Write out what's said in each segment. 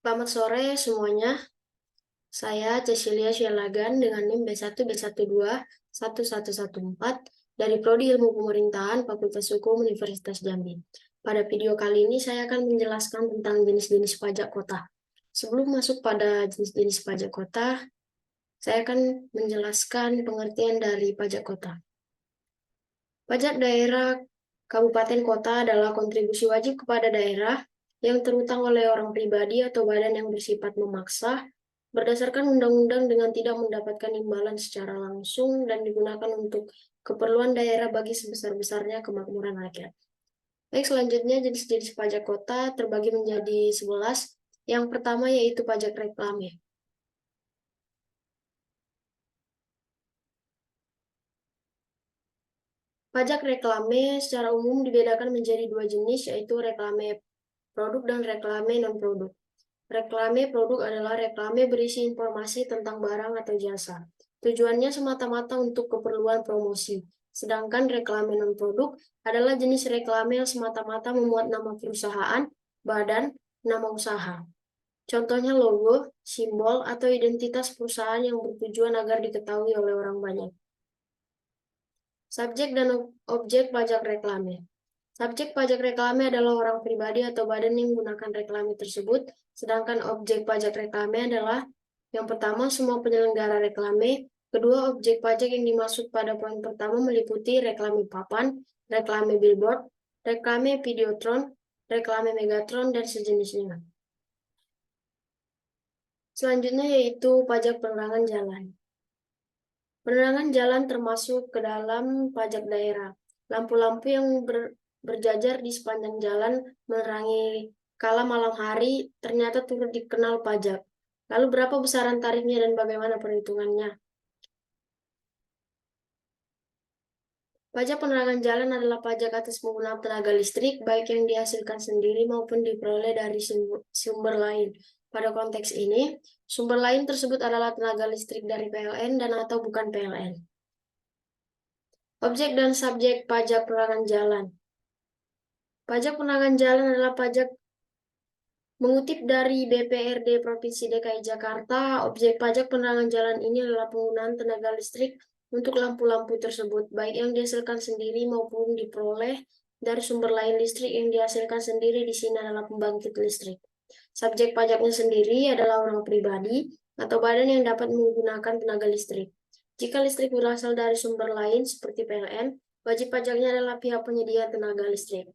Selamat sore semuanya. Saya Cecilia Syalagan dengan NIM B1B121114 dari Prodi Ilmu Pemerintahan Fakultas Hukum Universitas Jambi. Pada video kali ini saya akan menjelaskan tentang jenis-jenis pajak kota. Sebelum masuk pada jenis-jenis pajak kota, saya akan menjelaskan pengertian dari pajak kota. Pajak daerah kabupaten kota adalah kontribusi wajib kepada daerah yang terutang oleh orang pribadi atau badan yang bersifat memaksa berdasarkan undang-undang dengan tidak mendapatkan imbalan secara langsung dan digunakan untuk keperluan daerah bagi sebesar-besarnya kemakmuran rakyat. Baik, selanjutnya jenis-jenis pajak kota terbagi menjadi 11. Yang pertama yaitu pajak reklame. Pajak reklame secara umum dibedakan menjadi dua jenis, yaitu reklame produk dan reklame non-produk. Reklame produk adalah reklame berisi informasi tentang barang atau jasa. Tujuannya semata-mata untuk keperluan promosi. Sedangkan reklame non-produk adalah jenis reklame yang semata-mata memuat nama perusahaan, badan, nama usaha. Contohnya logo, simbol, atau identitas perusahaan yang bertujuan agar diketahui oleh orang banyak. Subjek dan objek pajak reklame. Subjek pajak reklame adalah orang pribadi atau badan yang menggunakan reklame tersebut, sedangkan objek pajak reklame adalah yang pertama semua penyelenggara reklame, kedua objek pajak yang dimaksud pada poin pertama meliputi reklame papan, reklame billboard, reklame videotron, reklame megatron, dan sejenisnya. Selanjutnya yaitu pajak penerangan jalan. Penerangan jalan termasuk ke dalam pajak daerah. Lampu-lampu yang berjajar di sepanjang jalan menerangi kala malam hari ternyata turut dikenal pajak. Lalu berapa besaran tarifnya dan bagaimana perhitungannya? Pajak penerangan jalan adalah pajak atas penggunaan tenaga listrik, baik yang dihasilkan sendiri maupun diperoleh dari sumber lain. Pada konteks ini, sumber lain tersebut adalah tenaga listrik dari PLN dan atau bukan PLN. Objek dan subjek pajak penerangan jalan. Pajak penerangan jalan adalah pajak mengutip dari BPRD Provinsi DKI Jakarta. Objek pajak penerangan jalan ini adalah penggunaan tenaga listrik untuk lampu-lampu tersebut, baik yang dihasilkan sendiri maupun diperoleh dari sumber lain. Listrik yang dihasilkan sendiri di sini adalah pembangkit listrik. Subjek pajaknya sendiri adalah orang pribadi atau badan yang dapat menggunakan tenaga listrik. Jika listrik berasal dari sumber lain seperti PLN, wajib pajaknya adalah pihak penyedia tenaga listrik.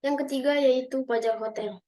Yang ketiga yaitu pajak hotel.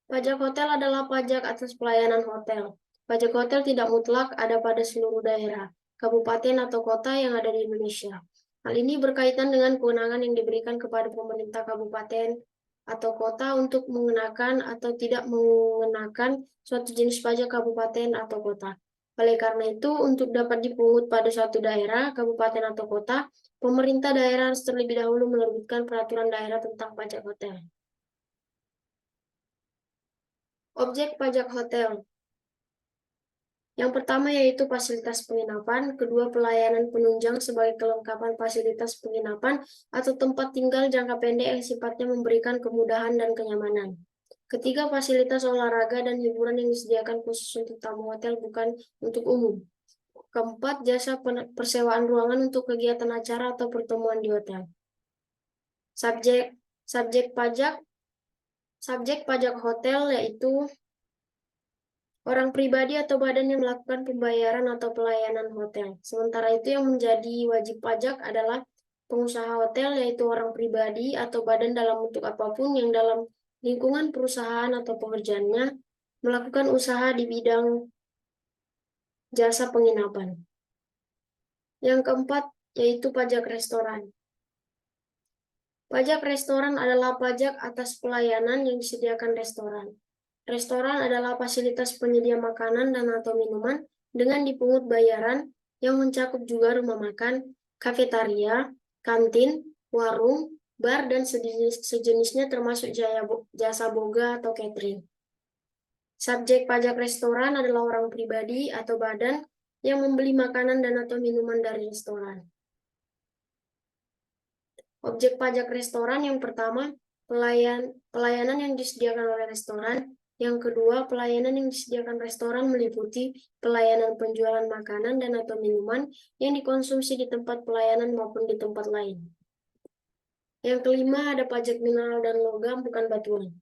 Pajak hotel adalah pajak atas pelayanan hotel. Pajak hotel tidak mutlak ada pada seluruh daerah, kabupaten atau kota yang ada di Indonesia. Hal ini berkaitan dengan kewenangan yang diberikan kepada pemerintah kabupaten atau kota untuk mengenakan atau tidak mengenakan suatu jenis pajak kabupaten atau kota. Oleh karena itu, untuk dapat dipungut pada suatu daerah, kabupaten atau kota, pemerintah daerah harus terlebih dahulu menerbitkan peraturan daerah tentang pajak hotel. Objek pajak hotel. Yang pertama yaitu fasilitas penginapan, kedua pelayanan penunjang sebagai kelengkapan fasilitas penginapan atau tempat tinggal jangka pendek yang sifatnya memberikan kemudahan dan kenyamanan. Ketiga, fasilitas olahraga dan hiburan yang disediakan khusus untuk tamu hotel bukan untuk umum. Keempat, jasa persewaan ruangan untuk kegiatan acara atau pertemuan di hotel. Subjek pajak hotel yaitu orang pribadi atau badan yang melakukan pembayaran atau pelayanan hotel. Sementara itu yang menjadi wajib pajak adalah pengusaha hotel, yaitu orang pribadi atau badan dalam bentuk apapun yang dalam lingkungan perusahaan atau pekerjaannya melakukan usaha di bidang jasa penginapan. Yang keempat yaitu pajak restoran. Pajak restoran adalah pajak atas pelayanan yang disediakan restoran. Restoran adalah fasilitas penyedia makanan dan atau minuman dengan dipungut bayaran yang mencakup juga rumah makan, kafetaria, kantin, warung, bar, dan sejenisnya termasuk jasa boga atau catering. Subjek pajak restoran adalah orang pribadi atau badan yang membeli makanan dan atau minuman dari restoran. Objek pajak restoran yang pertama, pelayanan yang disediakan oleh restoran. Yang kedua, pelayanan yang disediakan restoran meliputi pelayanan penjualan makanan dan atau minuman yang dikonsumsi di tempat pelayanan maupun di tempat lain. Yang kelima, ada pajak mineral dan logam bukan batuan.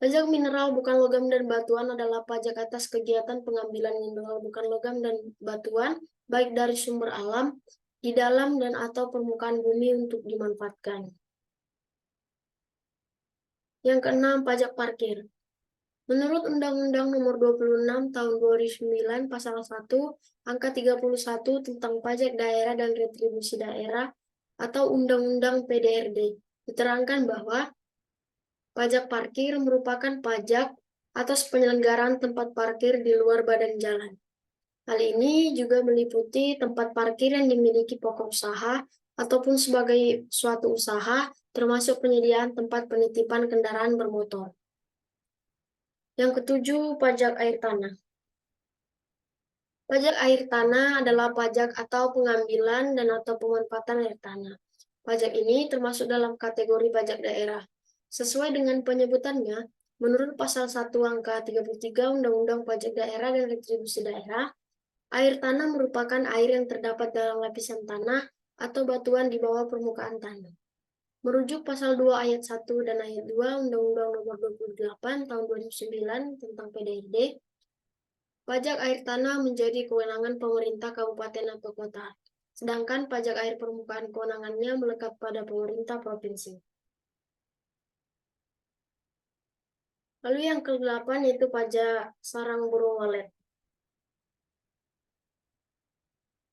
Pajak mineral bukan logam dan batuan adalah pajak atas kegiatan pengambilan mineral bukan logam dan batuan, baik dari sumber alam, di dalam dan atau permukaan bumi untuk dimanfaatkan. Yang keenam, pajak parkir. Menurut Undang-Undang Nomor 26 Tahun 2009 Pasal 1 Angka 31 tentang Pajak Daerah dan Retribusi Daerah atau Undang-Undang PDRD, diterangkan bahwa pajak parkir merupakan pajak atas penyelenggaraan tempat parkir di luar badan jalan. Hal ini juga meliputi tempat parkir yang dimiliki pokok usaha ataupun sebagai suatu usaha, termasuk penyediaan tempat penitipan kendaraan bermotor. Yang ketujuh, pajak air tanah. Pajak air tanah adalah pajak atau pengambilan dan atau pemanfaatan air tanah. Pajak ini termasuk dalam kategori pajak daerah. Sesuai dengan penyebutannya, menurut pasal 1 angka 33 Undang-Undang Pajak Daerah dan Retribusi Daerah, air tanah merupakan air yang terdapat dalam lapisan tanah atau batuan di bawah permukaan tanah. Merujuk pasal 2 ayat 1 dan ayat 2 Undang-Undang Nomor 28 Tahun 2009 tentang PDRD, pajak air tanah menjadi kewenangan pemerintah kabupaten atau kota, sedangkan pajak air permukaan kewenangannya melekat pada pemerintah provinsi. Lalu yang ke-8 yaitu pajak sarang burung walet.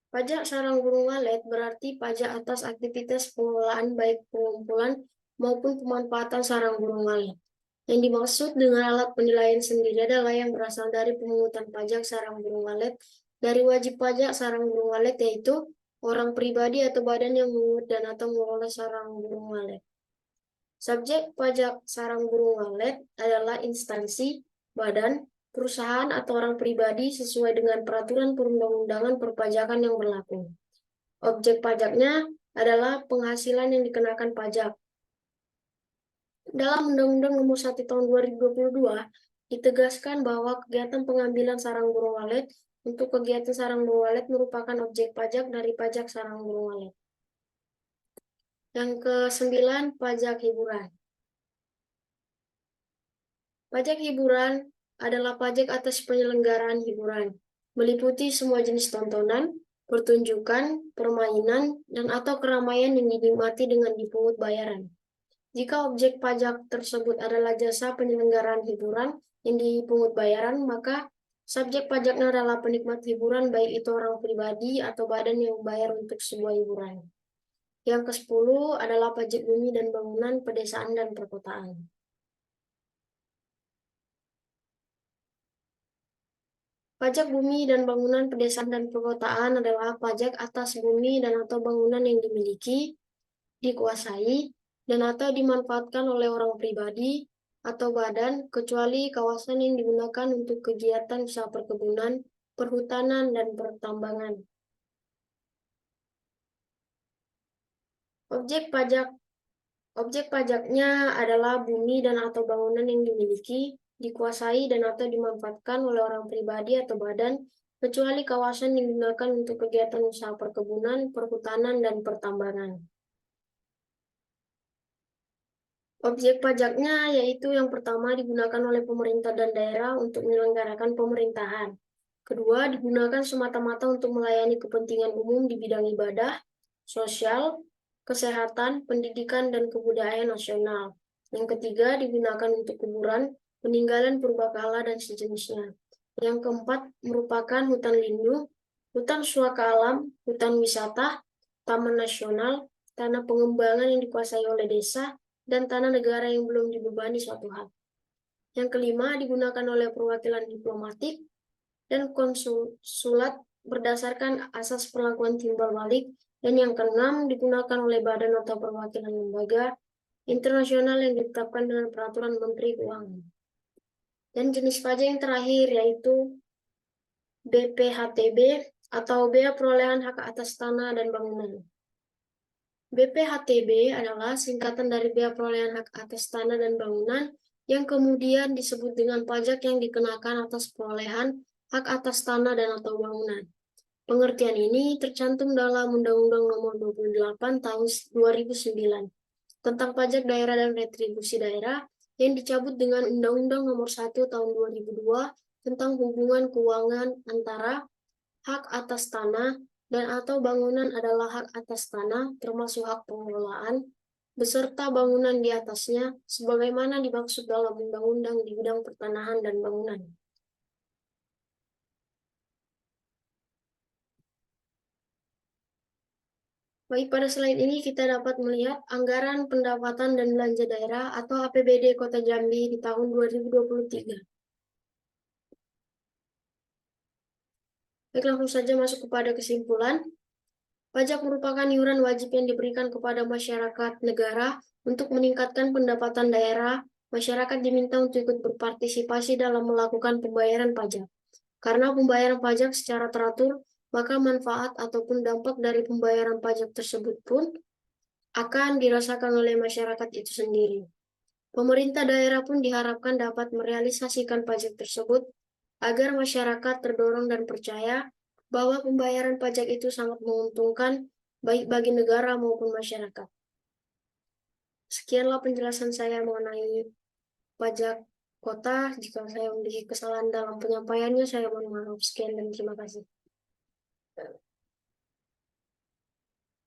Pajak sarang burung walet berarti pajak atas aktivitas pengelolaan baik pengumpulan maupun pemanfaatan sarang burung walet. Yang dimaksud dengan alat penilaian sendiri adalah yang berasal dari pemungutan pajak sarang burung walet dari wajib pajak sarang burung walet, yaitu orang pribadi atau badan yang memungut dan atau mengelola sarang burung walet. Subjek pajak sarang burung walet adalah instansi, badan, perusahaan atau orang pribadi sesuai dengan peraturan perundang-undangan perpajakan yang berlaku. Objek pajaknya adalah penghasilan yang dikenakan pajak. Dalam Undang-Undang Nomor 1 Tahun 2022, ditegaskan bahwa kegiatan pengambilan sarang burung walet untuk kegiatan sarang burung walet merupakan objek pajak dari pajak sarang burung walet. Yang ke-9, pajak hiburan. Pajak hiburan adalah pajak atas penyelenggaraan hiburan, meliputi semua jenis tontonan, pertunjukan, permainan, dan atau keramaian yang dinikmati dengan dipungut bayaran. Jika objek pajak tersebut adalah jasa penyelenggaraan hiburan yang dipungut bayaran, maka subjek pajaknya adalah penikmat hiburan, baik itu orang pribadi atau badan yang membayar untuk sebuah hiburan. Yang ke-10 adalah pajak bumi dan bangunan, pedesaan dan perkotaan. Pajak bumi dan bangunan, pedesaan dan perkotaan adalah pajak atas bumi dan atau bangunan yang dimiliki, dikuasai, dan atau dimanfaatkan oleh orang pribadi atau badan, kecuali kawasan yang digunakan untuk kegiatan usaha perkebunan, perhutanan, dan pertambangan. Objek pajaknya adalah bumi dan atau bangunan yang dimiliki, dikuasai, dan atau dimanfaatkan oleh orang pribadi atau badan, kecuali kawasan yang digunakan untuk kegiatan usaha perkebunan, perhutanan, dan pertambangan. Objek pajaknya yaitu yang pertama digunakan oleh pemerintah dan daerah untuk menyelenggarakan pemerintahan. Kedua, digunakan semata-mata untuk melayani kepentingan umum di bidang ibadah, sosial, kesehatan, pendidikan, dan kebudayaan nasional. Yang ketiga, digunakan untuk kuburan, peninggalan purbakala, dan sejenisnya. Yang keempat, merupakan hutan lindung, hutan suaka alam, hutan wisata, taman nasional, tanah pengembangan yang dikuasai oleh desa, dan tanah negara yang belum dibebani suatu hal. Yang kelima, digunakan oleh perwakilan diplomatik dan konsulat berdasarkan asas perlakuan timbal balik. Dan yang keenam, digunakan oleh badan atau perwakilan lembaga internasional yang ditetapkan dengan peraturan Menteri Keuangan. Dan jenis pajak yang terakhir yaitu BPHTB atau bea perolehan hak atas tanah dan bangunan. BPHTB adalah singkatan dari Bea Perolehan Hak Atas Tanah dan Bangunan yang kemudian disebut dengan pajak yang dikenakan atas perolehan hak atas tanah dan atau bangunan. Pengertian ini tercantum dalam Undang-Undang Nomor 28 Tahun 2009 tentang pajak daerah dan retribusi daerah yang dicabut dengan Undang-Undang Nomor 1 Tahun 2002 tentang hubungan keuangan antara hak atas tanah dan atau bangunan adalah hak atas tanah termasuk hak pengelolaan beserta bangunan di atasnya sebagaimana dimaksud dalam undang-undang di bidang pertanahan dan bangunan. Baik, pada slide ini kita dapat melihat anggaran pendapatan dan belanja daerah atau APBD Kota Jambi di tahun 2023. Baik, langsung saja masuk kepada kesimpulan. Pajak merupakan iuran wajib yang diberikan kepada masyarakat negara untuk meningkatkan pendapatan daerah. Masyarakat diminta untuk ikut berpartisipasi dalam melakukan pembayaran pajak. Karena pembayaran pajak secara teratur, maka manfaat ataupun dampak dari pembayaran pajak tersebut pun akan dirasakan oleh masyarakat itu sendiri. Pemerintah daerah pun diharapkan dapat merealisasikan pajak tersebut agar masyarakat terdorong dan percaya bahwa pembayaran pajak itu sangat menguntungkan baik bagi negara maupun masyarakat. Sekianlah penjelasan saya mengenai pajak kota. Jika saya memiliki kesalahan dalam penyampaiannya, saya mohon maaf. Sekian dan terima kasih.